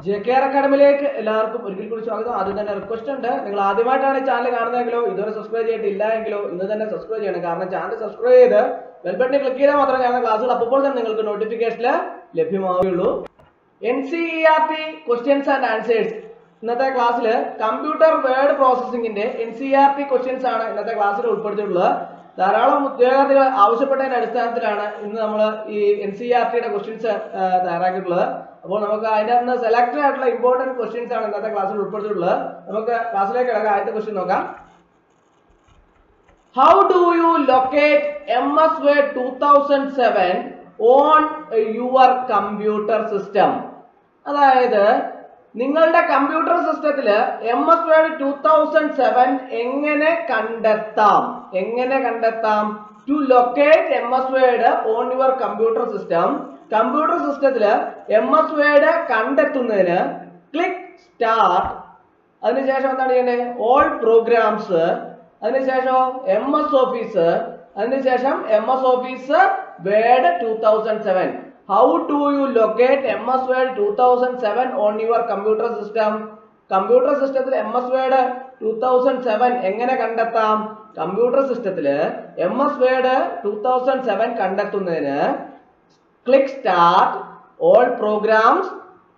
JKR അക്കാഡമിയിലേക്ക് എല്ലാവർക്കും ഒരിക്കൽ കൂടി സ്വാഗതം. ആദ്യം തന്നെ റിക്വസ്റ്റ് ഉണ്ട്, നിങ്ങൾ ആദ്യമായിട്ടാണ് ചാനൽ കാണുന്നതെങ്കിലോ ഇതുവരെ സബ്സ്ക്രൈബ് ചെയ്തിട്ടില്ല എങ്കിലോ ഇന്ന് തന്നെ സബ്സ്ക്രൈബ് ചെയ്യണം. കാരണം ചാനൽ സബ്സ്ക്രൈബ് ചെയ്ത് ബെൽ ബട്ടൺ ക്ലിക്ക് ചെയ്താൽ മാത്രമേ ഞാൻ ക്ലാസ്സുകൾ അപ്പോൾ തന്നെ നിങ്ങൾക്ക് നോട്ടിഫിക്കേഷൻ ലഭ്യമാവുകയുള്ളൂ. NCERT ക്വസ്റ്റ്യൻസ് ആൻഡ് ആൻസേഴ്സ് ഇന്നത്തെ ക്ലാസ്സിൽ കമ്പ്യൂട്ടർ വേർഡ് പ്രോസസ്സിംഗിന്റെ NCERT ക്വസ്റ്റ്യൻസ് ആണ് ഇന്നത്തെ ക്ലാസ്സിൽ ഉൾപ്പെടുത്തിയിട്ടുള്ളത്. ധാരാളം ഉദ്യോഗാർത്ഥികൾ ആവശ്യപ്പെട്ടതിന്റെ അടിസ്ഥാനത്തിലാണ് ഇന്ന് നമ്മൾ ഈ NCERTയുടെ ക്വസ്റ്റ്യൻസ് തയ്യാറാക്കിയിട്ടുള്ളത്. അപ്പോൾ നമുക്ക് അതിന്റെ സെലക്ടഡ് ആയിട്ടുള്ള ഇമ്പോർട്ടന്റ് ക്വസ്റ്റ്യൻസ് ആണ് ഇന്നത്തെ ക്ലാസ്സിൽ ഉൾപ്പെടുത്തിയിട്ടുള്ളത്. നമുക്ക് ക്ലാസ്സിലേക്ക് കിടക്കാം. ആദ്യത്തെ ക്വസ്റ്റ്യൻ നോക്കാം. How do you locate MS Word 2007 on your computer system? അതായത് നിങ്ങളുടെ കമ്പ്യൂട്ടർ സിസ്റ്റത്തില് MS Word 2007 എങ്ങനെ കണ്ടെത്താം? To locate MS Word on your computer system. Computer സിസ്റ്റത്തില് MS Word കണ്ടെത്തുന്നതിന് ക്ലിക്ക് സ്റ്റാർട്ട്, അതിനുശേഷം എന്താണ് ചെയ്യേണ്ടത്? ഓൾ പ്രോഗ്രാംസ്, അതിനുശേഷം MS ഓഫീസ്, അതിനുശേഷം MS office word 2007. How do you locate MS Word 2007 on your computer system? Computer സിസ്റ്റത്തിൽ MS Word 2007 എങ്ങനെ കണ്ടെത്താം? കമ്പ്യൂട്ടർ സിസ്റ്റത്തില് MS Word 2007 കണ്ടെത്തുന്നതിന് click start, all programs,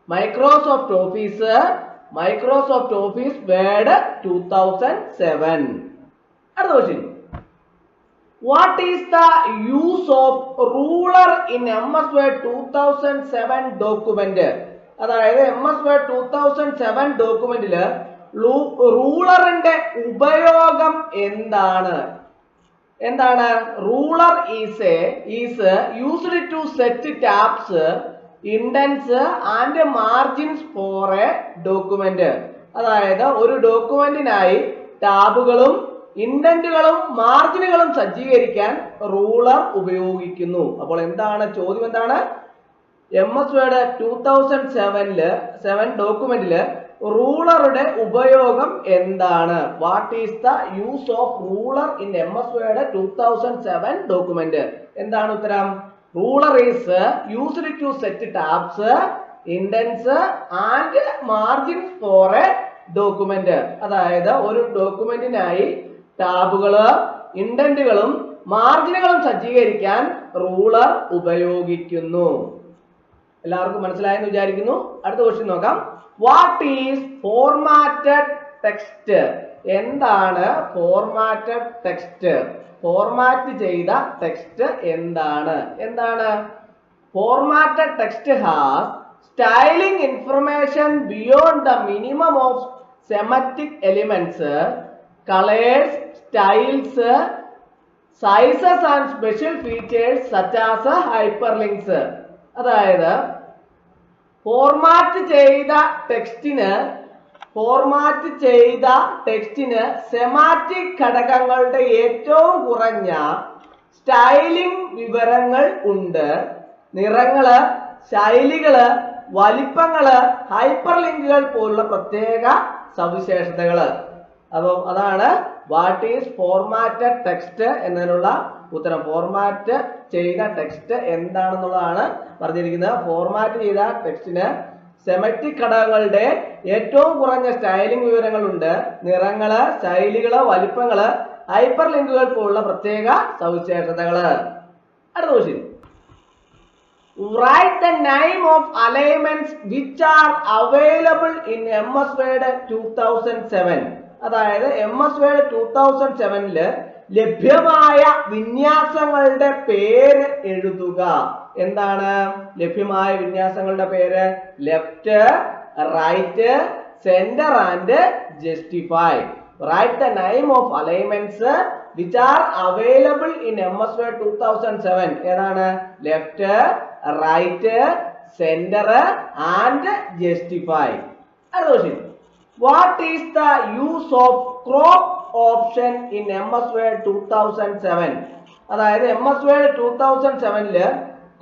Microsoft Office word 2007. അടുത്ത question. What is the use of ruler in MS Word 2007 document? അതായത് MS Word 2007 ഡോക്യുമെന്റില് റൂളറിന്റെ ഉപയോഗം എന്താണ്? Ruler is used to set tabs, indents and margins for a document. അതായത് ഒരു ഡോക്യുമെന്റിനായി ടാബുകളും ഇൻഡന്റുകളും മാർജിനുകളും സജ്ജീകരിക്കാൻ ruler ഉപയോഗിക്കുന്നു. അപ്പോൾ ചോദ്യം എന്താണ്? MS Word 2007 ഡോക്യുമെന്റില് റൂളറുടെ ഉപയോഗം എന്താണ്? What is the use of ruler in MS Word 2007 document? എന്താണ് ഉത്തരം? Ruler is used to set tabs, indents and margins for a document. അതായത് ഒരു ഡോക്യുമെന്റിനായി ടാബുകള്, ഇൻഡന്റുകളും മാർജിനുകളും സജ്ജീകരിക്കാൻ റൂളർ ഉപയോഗിക്കുന്നു. എല്ലാവർക്കും മനസ്സിലായെന്ന് വിചാരിക്കുന്നു. അടുത്ത ക്വസ്റ്റ്യൻ നോക്കാം. What is formatted text? എന്താണ് ഫോർമാറ്റഡ് ടെക്സ്റ്റ്? ഫോർമാറ്റ് ചെയ്ത ടെക്സ്റ്റ് എന്താണ്? Formatted text has styling information beyond the minimum of Semitic elements, colors, styles, sizes and special features such as hyperlinks. അതായത് ഫോർമാറ്റ് ചെയ്ത ടെക്സ്റ്റിന് സെമാറ്റിക് ഘടകങ്ങളുടെ ഏറ്റവും കുറഞ്ഞ സ്റ്റൈലിംഗ് വിവരങ്ങൾ ഉണ്ട്. നിറങ്ങള്, ശൈലികള്, വലിപ്പങ്ങള്, ഹൈപ്പർ ലിങ്കുകൾ പോലുള്ള പ്രത്യേക സവിശേഷതകള്. അപ്പം അതാണ് വാട്ട് ഈസ് ഫോർമാറ്റഡ് ടെക്സ്റ്റ് എന്നതിനുള്ള ഉത്തരം. ഫോർമാറ്റ് ചെയ്ത ടെക്സ്റ്റ് എന്താണെന്നുള്ളതാണ് പറഞ്ഞിരിക്കുന്നത്. ഫോർമാറ്റ് ചെയ്ത ടെക്സ്റ്റിന് സെമറ്റിക് ഘടകങ്ങളുടെ ഏറ്റവും കുറഞ്ഞ സ്റ്റൈലിംഗ് വിവരങ്ങളുണ്ട്. നിറങ്ങള്, ശൈലികള്, വലിപ്പങ്ങള്, ഹൈപ്പർ ലിങ്കുകൾ പോലുള്ള പ്രത്യേക സവിശേഷതകള്. അടുത്ത question. Write the name of alignments which are available in MS Word 2007. അതായത് MS Word 2007 ലഭ്യമായ വിന്യാസങ്ങളുടെ പേര് എഴുതുക. എന്താണ് ലഭ്യമായ വിന്യാസങ്ങളുടെ പേര്? Left, right, centre and justify. Write the name of alignments which are available in MS Word 2007. ഏതാണ്? Left, right, centre and justify. അടുത്ത question. What is the use of crop option in MS Word 2007? അതായത് MS Word 2007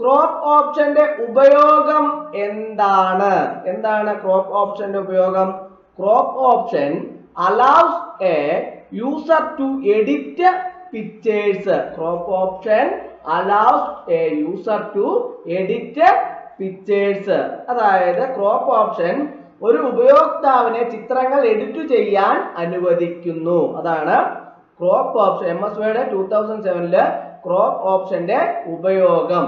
crop ഓപ്ഷന്റെ ഉപയോഗം എന്താണ് crop ഓപ്ഷന്റെ ഉപയോഗം? Crop option allows a user to edit pictures. Crop option allows a user to edit pictures. അതായത് crop option ഒരു ഉപയോക്താവിനെ ചിത്രങ്ങൾ എഡിറ്റ് ചെയ്യാൻ അനുവദിക്കുന്നു. അതാണ് crop option. MS Word 2007 crop ഓപ്ഷന്റെ ഉപയോഗം.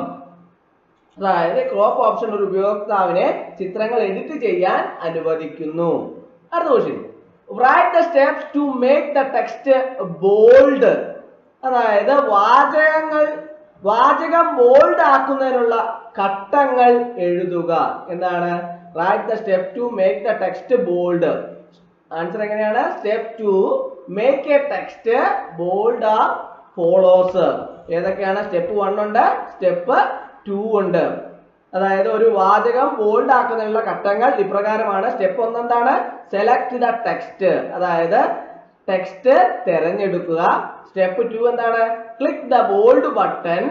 അതായത് ക്രോപ്പ് ഓപ്ഷൻ ഒരു ഉപയോക്താവിനെ ചിത്രങ്ങൾ എഡിറ്റ് ചെയ്യാൻ അനുവദിക്കുന്നു. അടുത്ത question, write the steps to make the text bold. അതായത് വാചകം ബോൾഡ് ആക്കുന്നതിനുള്ള ഘട്ടങ്ങൾ എഴുതുക. എന്താണ്? Write the step to make the text bold. Answer എങ്ങനെയാണ്? Step to make a text bold are follows. ഏതൊക്കെയാണ്? സ്റ്റെപ്പ് 1 ഉണ്ട്, സ്റ്റെപ്പ് 2 ഉണ്ട്. അതായത് ഒരു വാചകം ബോൾഡ് ആക്കുന്നതിനുള്ള ഘട്ടങ്ങൾ ഇപ്രകാരമാണ്. സ്റ്റെപ്പ് 1 എന്താണ്? Select the text. അതായത് ടെക്സ്റ്റ് തിരഞ്ഞെടുക്കുക. സ്റ്റെപ്പ് 2 എന്താണ്? Click the bold button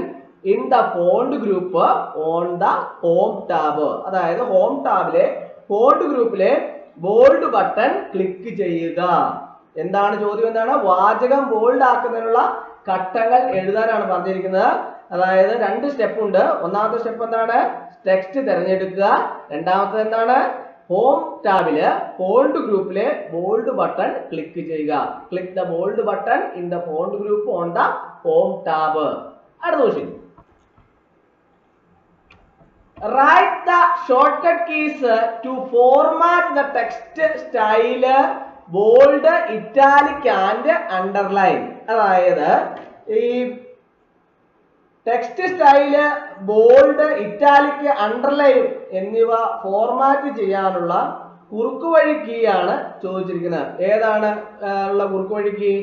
in the font group on the home tab. അതായത് ഹോം ടാബിലെ ഫോണ്ട് ഗ്രൂപ്പിലെ ബോൾഡ് ബട്ടൺ ക്ലിക്ക് ചെയ്യുക. എന്താണ് ചോദ്യം? എന്താണ്? വാചകം ബോൾഡ് ആക്കുന്നതിനുള്ള ഘട്ടങ്ങൾ എഴുതാനാണ് പറഞ്ഞിരിക്കുന്നത്. അതായത് 2 സ്റ്റെപ്പ് ഉണ്ട്. ഒന്നാമത്തെ സ്റ്റെപ്പ് എന്താണ്? ടെക്സ്റ്റ് തിരഞ്ഞെടുക്കുക. രണ്ടാമത്തെ എന്താണ്? ഹോം ടാബില് ഫോണ്ട് ഗ്രൂപ്പിലെ ബോൾഡ് ബട്ടൺ ക്ലിക്ക് ചെയ്യുക. Click the bold button in the font group on the home tab. അടുത്ത question, write the shortcut keys to format the text style bold, italic and underline. അതായത് ഈ text style bold, italic, underline എന്നിവ format ചെയ്യാനുള്ള കുറുക്കുവഴി key ആണ് ചോദിച്ചിരിക്കുന്നത്. ഏതാണ് ഉള്ള കുറുക്കുവഴി കീ?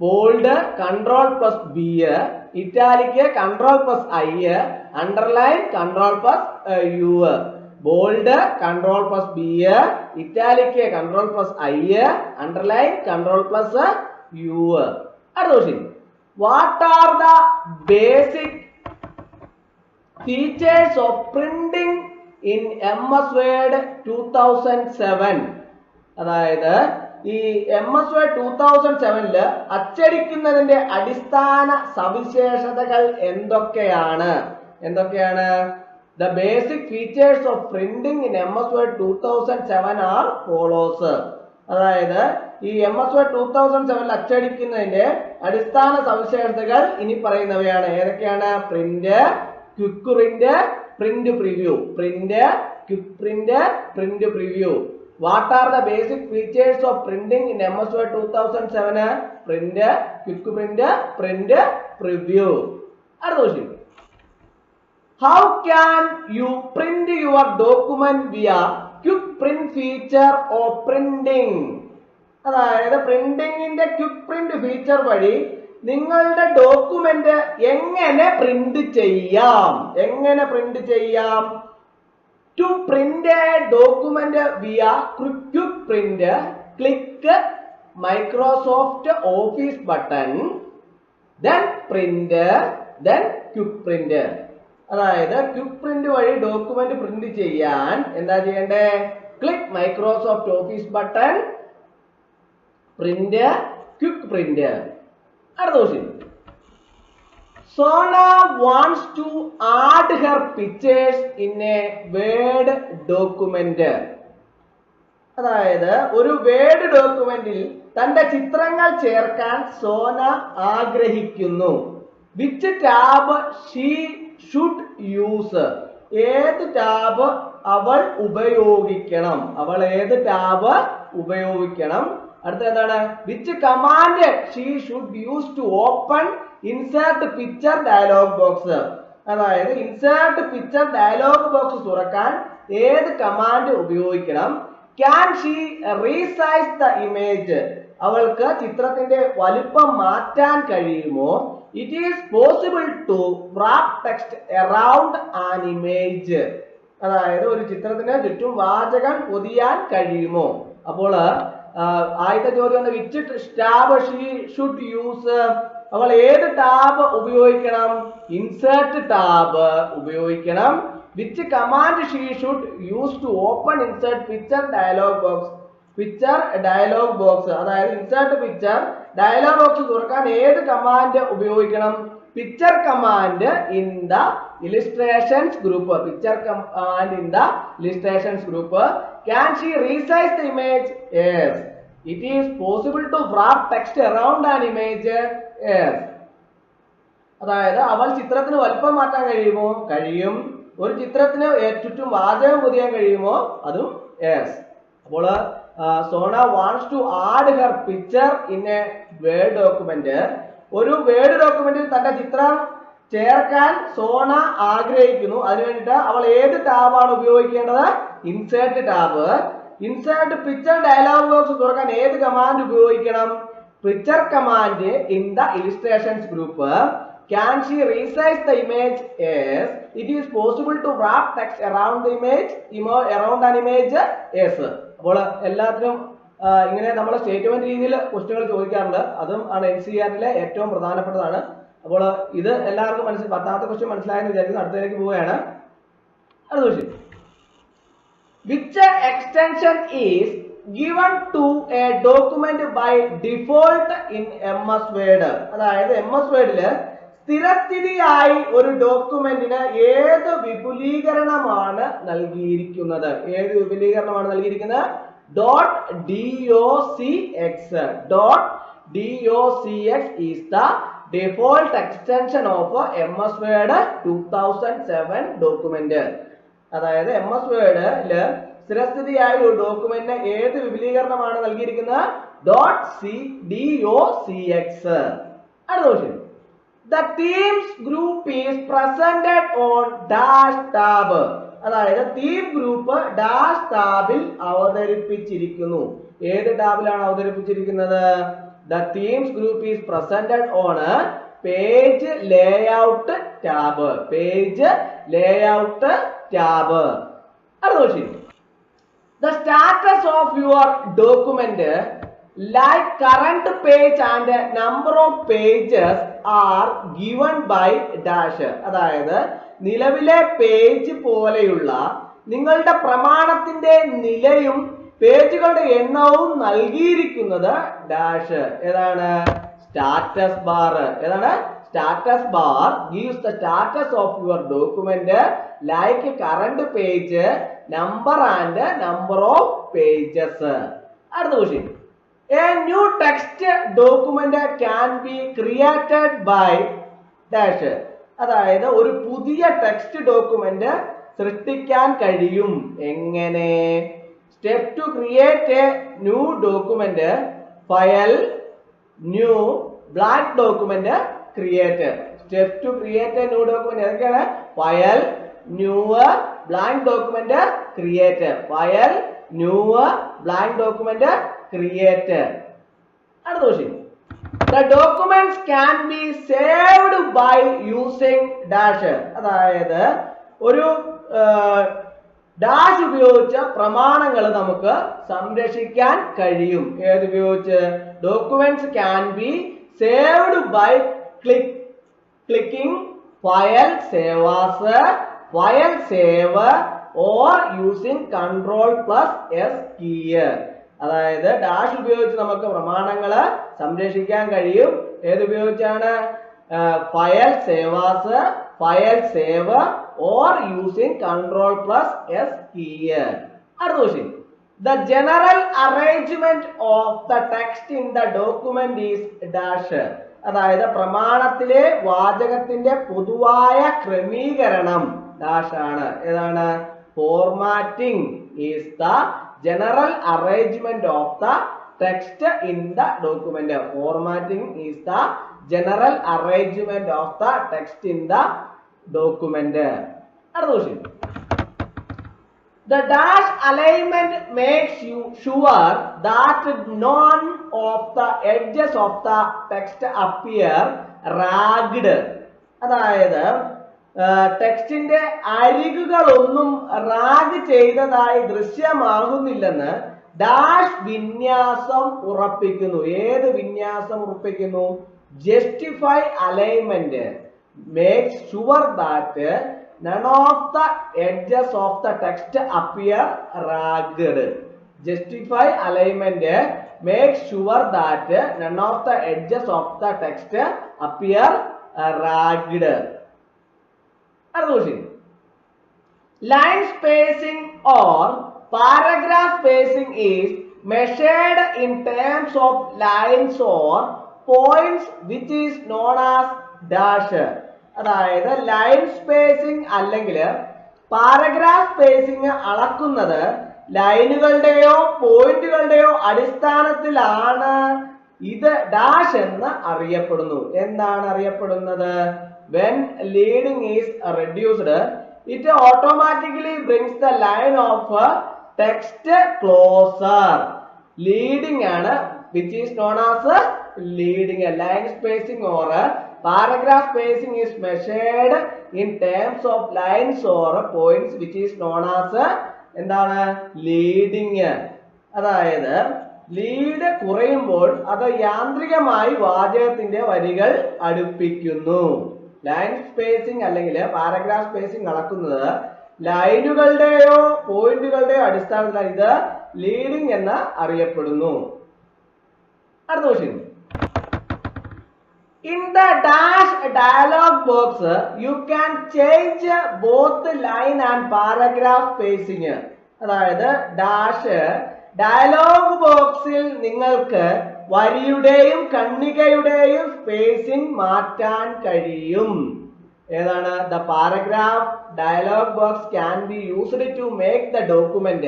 Bold Ctrl+B, italic Ctrl+I, underline Ctrl+U. Bold Ctrl+B, italic Ctrl+I, underline Ctrl+U. അടുത്ത question, what are the basic features of printing in MS Word 2007? അതായത് ഈ MS Word 2007 അച്ചടിക്കുന്നതിന്റെ അടിസ്ഥാന സവിശേഷതകൾ എന്തൊക്കെയാണ്? The basic features of printing in MS Word 2007 are follows. അതായത് ഈ MS Word 2007 അച്ചടിക്കുന്നതിന്റെ അടിസ്ഥാന സവിശേഷതകൾ ഇനി പറയുന്നവയാണ്. ഏതൊക്കെയാണ്? Print, quick print, print preview. Print, quick print, print preview. What are the basic features of printing in MS Word 2007? Print, quick print, print preview. അടുത്ത question, how can you print your document via quick print feature of printing? അതായത് പ്രിന്റിംഗിന്റെ quick print feature വഴി നിങ്ങളുടെ document എങ്ങനെ print ചെയ്യാം? To print a document via quick print, click Microsoft Office button, then print, then quick print. അതായത് quick print വഴി document print ചെയ്യാൻ എന്താ ചെയ്യണ്ടേ? Click Microsoft office button, print, quick print. അടുത്ത question, Sona wants to add her pictures in a Word document. അതായത് ഒരു Word ഡോക്യുമെന്റിൽ തന്റെ ചിത്രങ്ങൾ ചേർക്കാൻ സോന ആഗ്രഹിക്കുന്നു. Which tab she should use? ഏത് ടാബ് അവൾ ഉപയോഗിക്കണം? അടുത്ത എന്താണ്? Which command she should use to open insert picture dialog box? അതായത് ഇൻസേർട്ട് പിക്ചർ ഡയലോഗ് ബോക്സ് തുറക്കാൻ ഏത് കമാൻഡ് ഉപയോഗിക്കണം? Can she resize the image? അവൾക്ക് ചിത്രത്തിന്റെ വലിപ്പം മാറ്റാൻ കഴിയുമോ? It is possible to wrap text around an image. അതായത് ഒരു ചിത്രത്തിന് ചുറ്റും വാചകം പൊതിയാൻ കഴിയുമോ? അപ്പോൾ ആദ്യത്തെ ചോദ്യം which tab she should use? അവൾ ഏത് ടാബ് ഉപയോഗിക്കണം? ഇൻസേർട്ട് ടാബ് ഉപയോഗിക്കണം. Which command she should use to open insert picture dialog box? Picture dialog box, അതായത് ഇൻസേർട്ട് പിക്ചർ ഡയലോഗ് ബോക്സ് തുറക്കാൻ ഏത് കമാൻഡ് ഉപയോഗിക്കണം? picture command in the illustrations group. Picture command in the illustrations group. Can she resize the image? Yes. It is possible to wrap text around an image? Yes. അതായത് അവൾ ചിത്രത്തിന് വലിപ്പം മാറ്റാൻ കഴിയുമോ? കഴിയും. ഒരു ചിത്രത്തിന് ചുറ്റും വാചകം പൊതിയാൻ കഴിയുമോ? അതും yes. അപ്പോൾ സോണ wants to add her picture in a Word document. ഒരു വേർഡ് ഡോക്യുമെന്റിൽ തന്റെ ചിത്രം ചേർക്കാൻ സോണ ആഗ്രഹിക്കുന്നു. അതിനു വേണ്ടിയിട്ട് അവൾ ഏത് ടാബാണ് ഉപയോഗിക്കേണ്ടത്? Insert tab. Insert picture dialog box തുറക്കാൻ ഏത് കമാൻഡ് ഉപയോഗിക്കണം? Picture command in the illustrations group. Can she resize the image? Yes. It is possible to wrap text around the image, around an image? Yes. അപ്പോൾ എല്ലാത്തിനും ഇങ്ങനെ നമ്മൾ statement രീതിയിൽ ക്വസ്റ്റ്യനുകൾ ചോദിക്കാറുണ്ട്. അതും ആണ് NCERTയിലെ ഏറ്റവും പ്രധാനപ്പെട്ടതാണ്. അപ്പോൾ ഇത് എല്ലാവർക്കും മനസ്സിലായി. 10ാമത്തെ ക്വസ്റ്റ്യൻ മനസ്സിലായെന്ന് വിചാരിക്കുന്നു. അടുത്തതിലേക്ക് പോവുകയാണ്. അടുത്ത question. Which extension is given to a document by default in MS Word? അതായത് MS Wordൽ സ്ഥിരസ്ഥിതിയായി ഒരു ഡോക്യുമെന്റിന് ഏത് വിപുലീകരണമാണ് നൽകിയിരിക്കുന്നത്? ഏത് വിപുലീകരണമാണ് നൽകിയിരിക്കുന്നത്? .docx. .docx is the default extension of MS Word 2007 document. അതായത് MS Wordൽ സ്ഥിരസ്ഥിതിയായ ഒരു ഡോക്യുമെന്റിന് ഏത് വിപുലീകരണമാണ് നൽകിയിരിക്കുന്നത്? .docx. അടുത്ത question. The themes group is presented on dash tab. അതായത് തീം ഗ്രൂപ്പ് ഡാഷ് ടാബിൽ അവതരിപ്പിച്ചിരിക്കുന്നു. ഏത് ടാബിലാണ് അവതരിപ്പിച്ചിരിക്കുന്നത്? The themes group is presented on page layout tab. Page layout tab. അടുത്ത question. The status of your document, like current page and number of pages, are given by dash. അതായത് നിലവിലെ page പോലെയുള്ള നിങ്ങളുടെ പ്രമാണത്തിന്റെ നിലയും പേജുകളുടെ എണ്ണവും നൽകിയിരിക്കുന്നത് ഡാഷ്. ഏതാണ്? Status bar. ഏതാണ്? Status bar gives the status of your document like current page, number and number of pages. അടുത്ത question. A new text document can be created by dash. അതായത് ഒരു പുതിയ ടെക്സ്റ്റ് ഡോക്യുമെന്റ് സൃഷ്ടിക്കാൻ കഴിയും. എങ്ങനെ? Step to create a new document, file, new, blank document, create. Step to create a new document ഏതൊക്കെയാണ്? File, new, blank document, create. File, new, blank document, create. അടുത്ത question. The documents can be saved by using dash. അതായത് ഒരു dash ഉപയോഗിച്ച് പ്രമാണങ്ങൾ നമുക്ക് സംരക്ഷിക്കാൻ കഴിയും. ഏത് ഉപയോഗിച്ച്? Documents can be saved by clicking file save as, file save, or using Ctrl+S key. അതായത് ഡാഷ് ഉപയോഗിച്ച് നമുക്ക് പ്രമാണങ്ങള് സംരക്ഷിക്കാൻ കഴിയും. ഏതുപയോഗിച്ചാണ്? File save as, file save, or using Ctrl+S key. അടുത്ത question. The general arrangement of the text in the document is dash. അതായത് പ്രമാണത്തിലെ വാചകത്തിന്റെ പൊതുവായ ക്രമീകരണം ഡാഷ് ആണ്. ഏതാണ്? Formatting is the general arrangement of the text in the document. Formatting is the general arrangement of the text in the document. അടുത്ത question. The dash alignment makes you sure that none of the edges of the text appear ragged. അതായത് ടെക്സ്റ്റിന്റെ അരികുകളൊന്നും rag ചെയ്തതായി ദൃശ്യമാകുന്നില്ലെന്ന് dash വിന്യാസം ഉറപ്പിക്കുന്നു. ഏത് വിന്യാസം ഉറപ്പിക്കുന്നു? Justify alignment makes sure that none of the edges of the text appear ragged. Justify alignment makes sure that none of the edges of the text appear ragged. അടുത്ത question. Line spacing or paragraph spacing is measured in terms of lines or points which is known as dash. അതായത് line spacing അല്ലെങ്കിൽ paragraph spacing അളക്കുന്നത് ലൈനുകളുടെയോ പോയിന്റുകളുടെയോ അടിസ്ഥാനത്തിലാണ്. ഇത് dash എന്ന് അറിയപ്പെടുന്നു. എന്താണ് അറിയപ്പെടുന്നത്? When leading is reduced, it automatically brings the line of text closer. Leading ആണ്, which is known as leading. Line spacing or paragraph spacing is measured in terms of lines or points which is known as എന്താണ്? leading. അതായത് lead കുറയുമ്പോൾ അത് യാന്ത്രികമായി വാചകത്തിന്റെ വരികൾ അടുപ്പിക്കുന്നു. Line spacing അല്ലെങ്കിൽ paragraph spacing അളക്കുന്നത് ലൈനുകളുടെയോ പോയിന്റുകളുടെയോ അടിസ്ഥാനത്തിലാണ്. ഇത് ലീഡിംഗ് എന്ന് അറിയപ്പെടുന്നു. അടുത്ത question. In the dash dialog box, you can change both line and paragraph spacing. അതായത് ഡാഷ് ഡയലോഗ് ബോക്സിൽ നിങ്ങൾക്ക് വരിയുടെയും ഖണ്ഡികയുടെയും സ്പേസിംഗ് മാറ്റാൻ കഴിയും. ഏതാണ്? The paragraph dialog box can be used to make the document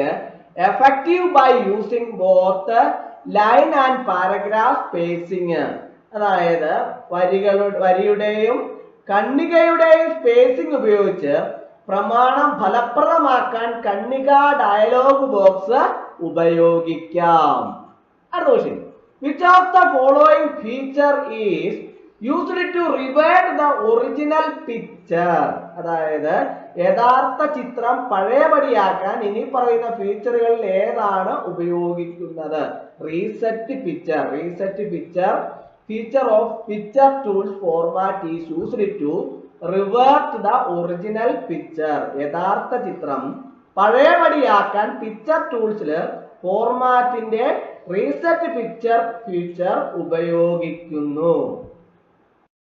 effective by using both line and paragraph spacing. അതായത് വരിയുടെയും ഖണ്ഡികയുടെയും spacing ഉപയോഗിച്ച് പ്രമാണം ഫലപ്രദമാക്കാൻ ഖണ്ഡിക dialogue box ഉപയോഗിക്കാം. അടുത്ത question. Which of the following feature is used to revert the original picture? അതായത് യഥാർത്ഥ ചിത്രം പഴയപടിയാക്കാൻ ഇനി പറയുന്ന ഫീച്ചറുകളിൽ ഏതാണ് ഉപയോഗിക്കുന്നത്? Reset picture. Reset picture feature of picture tools format is used to revert the original picture. യഥാർത്ഥ ചിത്രം പഴയപടിയാക്കാൻ പിക്ചർ ടൂൾസിൽ ഫോർമാറ്റിന്റെ റീസെറ്റ് പിക്ചർ ഫീച്ചർ ഉപയോഗിക്കുന്നു.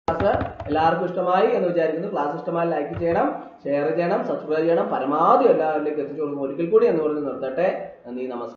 ക്ലാസ് എല്ലാവർക്കും ഇഷ്ടമായി എന്ന് വിചാരിക്കുന്നു. ക്ലാസ് ഇഷ്ടമായി ലൈക്ക് ചെയ്യണം, ഷെയർ ചെയ്യണം, സബ്സ്ക്രൈബ് ചെയ്യണം, പരമാവധി എല്ലാവരിലേക്ക് എത്തിച്ചു കൊടുക്കും. ഒരിക്കൽ കൂടി എന്ന് പറഞ്ഞ് നിർത്തട്ടെ. നന്ദി, നമസ്കാരം.